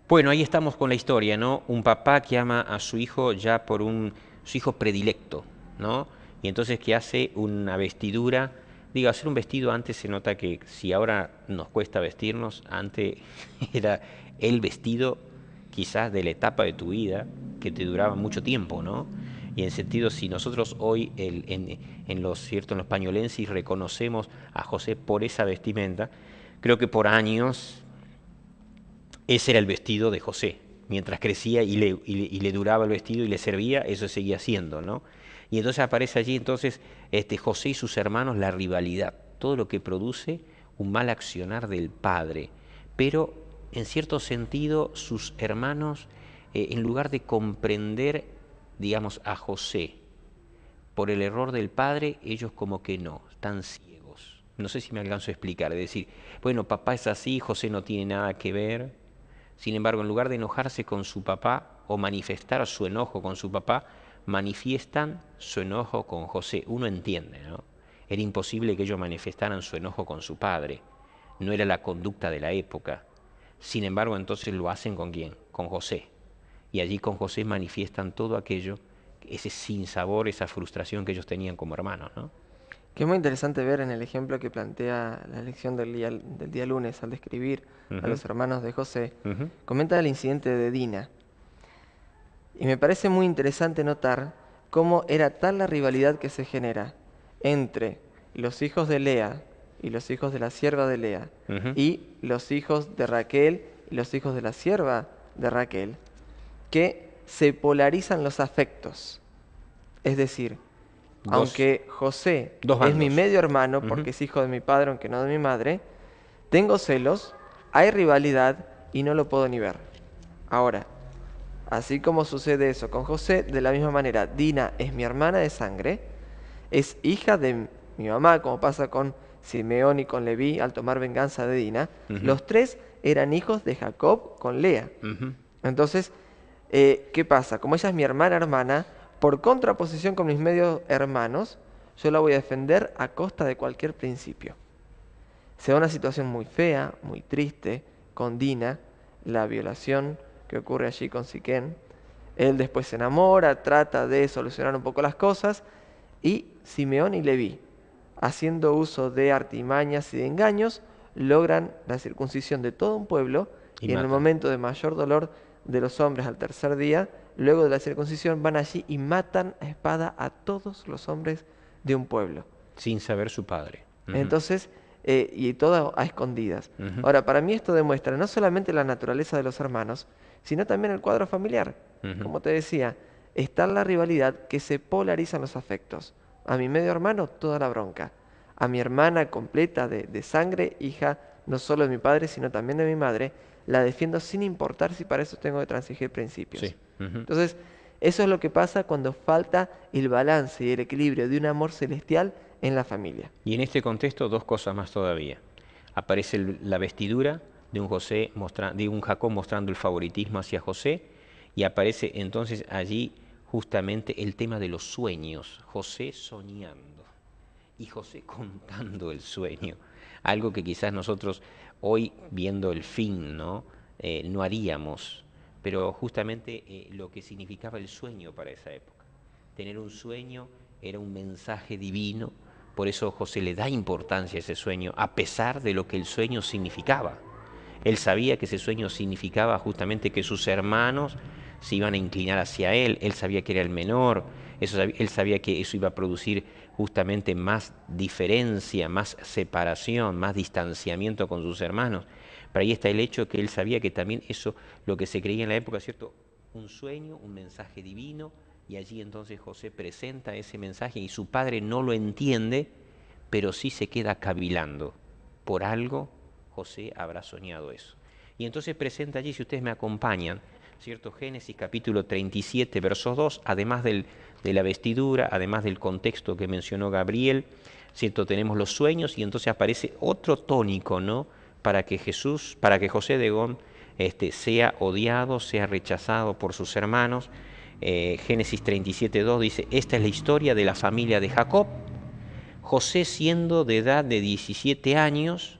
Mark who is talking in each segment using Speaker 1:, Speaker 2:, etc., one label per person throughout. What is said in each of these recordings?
Speaker 1: Bueno, ahí estamos con la historia, ¿no? Un papá que ama a su hijo ya por su hijo predilecto, ¿no? Y entonces que hace una vestidura. Digo, hacer un vestido antes se nota que si ahora nos cuesta vestirnos, antes era el vestido quizás de la etapa de tu vida que te duraba mucho tiempo, ¿no? Y en sentido, si nosotros hoy en los, ¿cierto? En los pañolenses reconocemos a José por esa vestimenta, creo que por años ese era el vestido de José. Mientras crecía y le duraba el vestido y le servía, eso seguía siendo, ¿no? Y entonces aparece allí entonces José y sus hermanos, la rivalidad, todo lo que produce un mal accionar del padre. Pero en cierto sentido sus hermanos, en lugar de comprender, digamos, a José por el error del padre, ellos como que no, están ciegos. No sé si me alcanzo a explicar, es decir, bueno, papá es así, José no tiene nada que ver. Sin embargo, en lugar de enojarse con su papá o manifestar su enojo con su papá, manifiestan su enojo con José. Uno entiende, ¿no? Era imposible que ellos manifestaran su enojo con su padre. No era la conducta de la época. Sin embargo, entonces lo hacen ¿con quién? Con José. Y allí con José manifiestan todo aquello, ese sinsabor, esa frustración que ellos tenían como hermanos, ¿no?
Speaker 2: Que es muy interesante ver en el ejemplo que plantea la lección del día lunes al describir a
Speaker 1: Ujú,
Speaker 2: los hermanos de José,
Speaker 1: ujú.
Speaker 2: comenta el incidente de Dina. Y me parece muy interesante notar cómo era tal la rivalidad que se genera entre los hijos de Lea y los hijos de la sierva de Lea,
Speaker 1: Ujú.
Speaker 2: y los hijos de Raquel y los hijos de la sierva de Raquel, que se polarizan los afectos. Es decir,
Speaker 1: Dos,
Speaker 2: aunque José
Speaker 1: dos
Speaker 2: es mi
Speaker 1: bandos.
Speaker 2: medio hermano
Speaker 1: Ujú.
Speaker 2: porque es hijo de mi padre aunque no de mi madre, tengo celos, hay rivalidad y no lo puedo ni ver. Ahora, así como sucede eso con José, de la misma manera, Dina es mi hermana de sangre, es hija de mi mamá, como pasa con Simeón y con Leví al tomar venganza de Dina.
Speaker 1: Ujú,
Speaker 2: Los tres eran hijos de Jacob con Lea.
Speaker 1: ujú.
Speaker 2: Entonces, ¿qué pasa? Como ella es mi hermana, por contraposición con mis medios hermanos, yo la voy a defender a costa de cualquier principio. Se da una situación muy fea, muy triste, con Dina, la violación que ocurre allí con Siquén. Él después se enamora, trata de solucionar un poco las cosas, y Simeón y Leví, haciendo uso de artimañas y de engaños, logran la circuncisión de todo un pueblo,
Speaker 1: Y
Speaker 2: y en el
Speaker 1: matan.
Speaker 2: momento de mayor dolor de los hombres al tercer día, luego de la circuncisión, van allí y matan a espada a todos los hombres de un pueblo.
Speaker 1: Sin saber su padre. Ujú,
Speaker 2: Entonces, y todo a escondidas.
Speaker 1: ujú,
Speaker 2: Ahora, para mí esto demuestra no solamente la naturaleza de los hermanos, sino también el cuadro familiar.
Speaker 1: ujú.
Speaker 2: Como te decía, está la rivalidad que se polarizan los afectos. A mi medio hermano, toda la bronca. A mi hermana completa de sangre, hija no solo de mi padre, sino también de mi madre, la defiendo sin importar si para eso tengo que transigir
Speaker 1: Sí.
Speaker 2: principios.
Speaker 1: Ujú.
Speaker 2: Entonces, eso es lo que pasa cuando falta el balance y el equilibrio de un amor celestial en la familia.
Speaker 1: Y en este contexto, dos cosas más todavía. Aparece la vestidura de un de un Jacob mostrando el favoritismo hacia José, y aparece entonces allí justamente el tema de los sueños. José soñando y José contando el sueño. Algo que quizás nosotros hoy, viendo el fin, ¿no? No haríamos, pero justamente lo que significaba el sueño para esa época. Tener un sueño era un mensaje divino, por eso José le da importancia a ese sueño, a pesar de lo que el sueño significaba. Él sabía que ese sueño significaba justamente que sus hermanos se iban a inclinar hacia él sabía que era el menor, él sabía que eso iba a producir justamente más diferencia, más separación, más distanciamiento con sus hermanos. Pero ahí está el hecho que él sabía que también eso, lo que se creía en la época, ¿cierto? Un sueño, un mensaje divino, y allí entonces José presenta ese mensaje y su padre no lo entiende, pero sí se queda cavilando. Por algo José habrá soñado eso. Y entonces presenta allí, si ustedes me acompañan, ¿cierto? Génesis capítulo 37, versos 2, además de la vestidura, además del contexto que mencionó Gabriel, ¿cierto? Tenemos los sueños y entonces aparece otro tónico, ¿no? Para que José de Gon sea odiado, sea rechazado por sus hermanos. Génesis 37, 2 dice, esta es la historia de la familia de Jacob. José, siendo de edad de 17 años,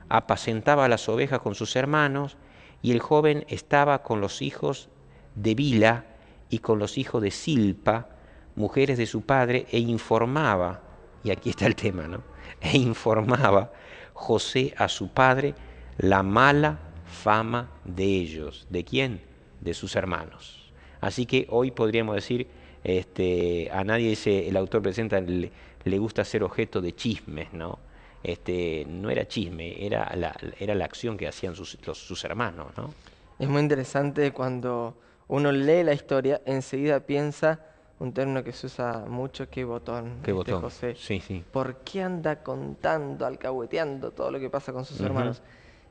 Speaker 1: apacentaba las ovejas con sus hermanos, y el joven estaba con los hijos de Bila y con los hijos de Silpa, mujeres de su padre, e informaba, y aquí está el tema, ¿no? E informaba José a su padre la mala fama de ellos. ¿De quién? De sus hermanos. Así que hoy podríamos decir, a nadie dice, el autor presenta, le gusta ser objeto de chismes, ¿no? No era chisme, era la acción que hacían sus hermanos, ¿no?
Speaker 2: Es muy interesante cuando uno lee la historia, enseguida piensa un término que se usa mucho, que botón,
Speaker 1: ¿Qué botón?
Speaker 2: José.
Speaker 1: Sí, sí.
Speaker 2: ¿Por qué anda contando, alcahueteando todo lo que pasa con sus
Speaker 1: Ujú.
Speaker 2: hermanos?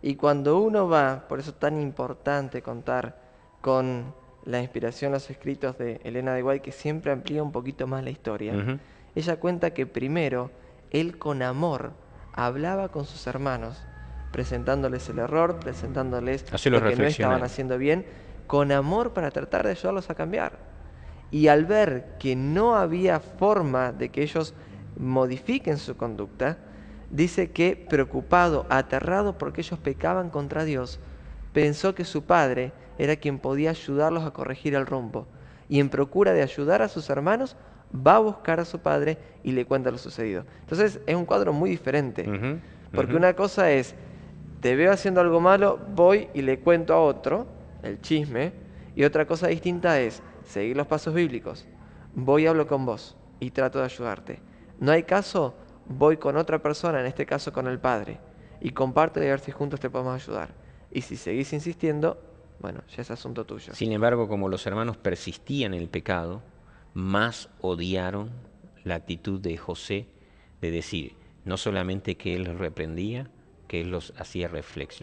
Speaker 2: Y cuando uno va, por eso es tan importante contar con la inspiración, los escritos de Elena de White, que siempre amplía un poquito más la historia.
Speaker 1: Ujú.
Speaker 2: Ella cuenta que primero él con amor hablaba con sus hermanos, presentándoles el error, presentándoles
Speaker 1: Hacerlos
Speaker 2: lo que no estaban
Speaker 1: reflexionar.
Speaker 2: haciendo bien, con amor para tratar de ayudarlos a cambiar. Y al ver que no había forma de que ellos modifiquen su conducta, dice que preocupado, aterrado porque ellos pecaban contra Dios, pensó que su padre era quien podía ayudarlos a corregir el rumbo. Y en procura de ayudar a sus hermanos, va a buscar a su padre y le cuenta lo sucedido. Entonces es un cuadro muy diferente.
Speaker 1: Ujú,
Speaker 2: Porque
Speaker 1: ujú.
Speaker 2: una cosa es, te veo haciendo algo malo, voy y le cuento a otro, el chisme. Y otra cosa distinta es seguir los pasos bíblicos. Voy y hablo con vos y trato de ayudarte. No hay caso, voy con otra persona, en este caso con el padre, y compártelo y a ver si juntos te podemos ayudar. Y si seguís insistiendo, bueno, ya es asunto tuyo.
Speaker 1: Sin embargo, como los hermanos persistían en el pecado, más odiaron la actitud de José de decir, no solamente que él los reprendía, que él los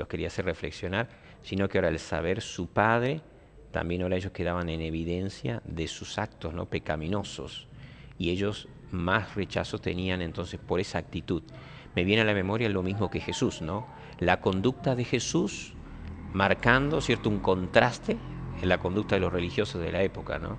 Speaker 1: quería hacer reflexionar, sino que ahora al saber su padre, también ahora ellos quedaban en evidencia de sus actos, ¿no?, pecaminosos, y ellos más rechazo tenían entonces por esa actitud. Me viene a la memoria lo mismo que Jesús, ¿no? La conducta de Jesús marcando, ¿cierto?, un contraste en la conducta de los religiosos de la época, ¿no?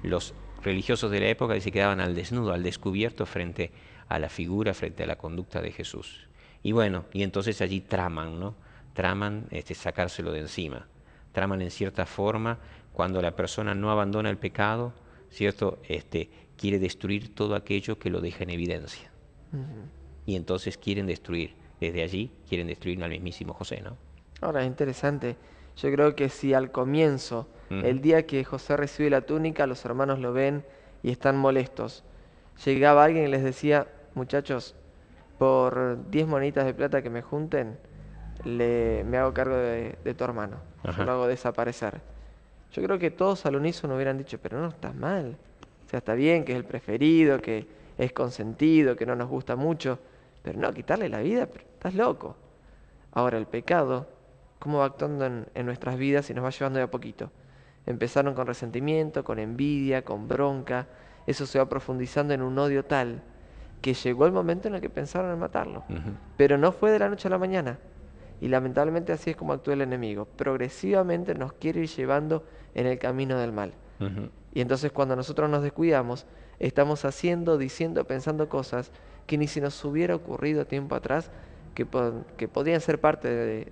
Speaker 1: Los religiosos de la época se quedaban al desnudo, al descubierto frente a la figura, frente a la conducta de Jesús. Y bueno, y entonces allí traman, ¿no? Traman sacárselo de encima. Traman en cierta forma, cuando la persona no abandona el pecado, ¿cierto?, quiere destruir todo aquello que lo deja en evidencia. Y entonces quieren destruir, desde allí quieren destruir al mismísimo José, ¿no?
Speaker 2: Ahora es interesante. Yo creo que si al comienzo, el
Speaker 1: Ujú.
Speaker 2: día que José recibe la túnica, los hermanos lo ven y están molestos. Llegaba alguien y les decía, muchachos, por 10 moneditas de plata que me junten, me hago cargo de tu hermano. Yo
Speaker 1: Ajá.
Speaker 2: lo hago desaparecer. Yo creo que todos al unísono hubieran dicho, pero no, está mal. O sea, está bien que es el preferido, que es consentido, que no nos gusta mucho, pero no, quitarle la vida, pero estás loco. Ahora, el pecado, ¿cómo va actuando en nuestras vidas y nos va llevando de a poquito? Empezaron con resentimiento, con envidia, con bronca. Eso se va profundizando en un odio tal que llegó el momento en el que pensaron en matarlo.
Speaker 1: Ujú.
Speaker 2: Pero no fue de la noche a la mañana. Y lamentablemente así es como actúa el enemigo. Progresivamente nos quiere ir llevando en el camino del mal.
Speaker 1: Ujú.
Speaker 2: Y entonces cuando nosotros nos descuidamos, estamos haciendo, diciendo, pensando cosas que ni se nos hubiera ocurrido tiempo atrás que podrían ser parte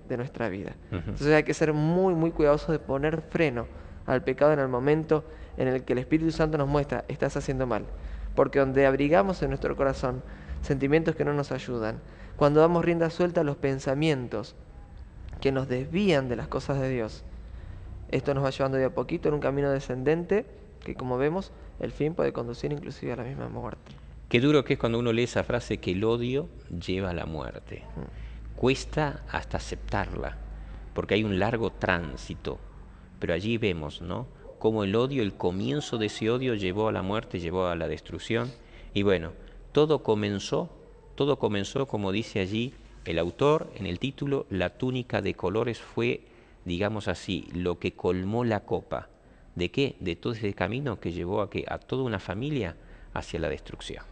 Speaker 2: de nuestra vida.
Speaker 1: Ujú.
Speaker 2: Entonces hay que ser muy, muy cuidadosos de poner freno al pecado en el momento en el que el Espíritu Santo nos muestra, estás haciendo mal. Porque donde abrigamos en nuestro corazón sentimientos que no nos ayudan, cuando damos rienda suelta a los pensamientos que nos desvían de las cosas de Dios, esto nos va llevando de a poquito en un camino descendente que, como vemos, el fin puede conducir inclusive a la misma muerte.
Speaker 1: Qué duro que es cuando uno lee esa frase que el odio lleva a la muerte. Cuesta hasta aceptarla, porque hay un largo tránsito, pero allí vemos, ¿no?, cómo el odio, el comienzo de ese odio llevó a la muerte, llevó a la destrucción. Y bueno, todo comenzó, como dice allí el autor en el título, la túnica de colores fue, digamos así, lo que colmó la copa. ¿De qué? De todo ese camino que llevó a toda una familia hacia la destrucción.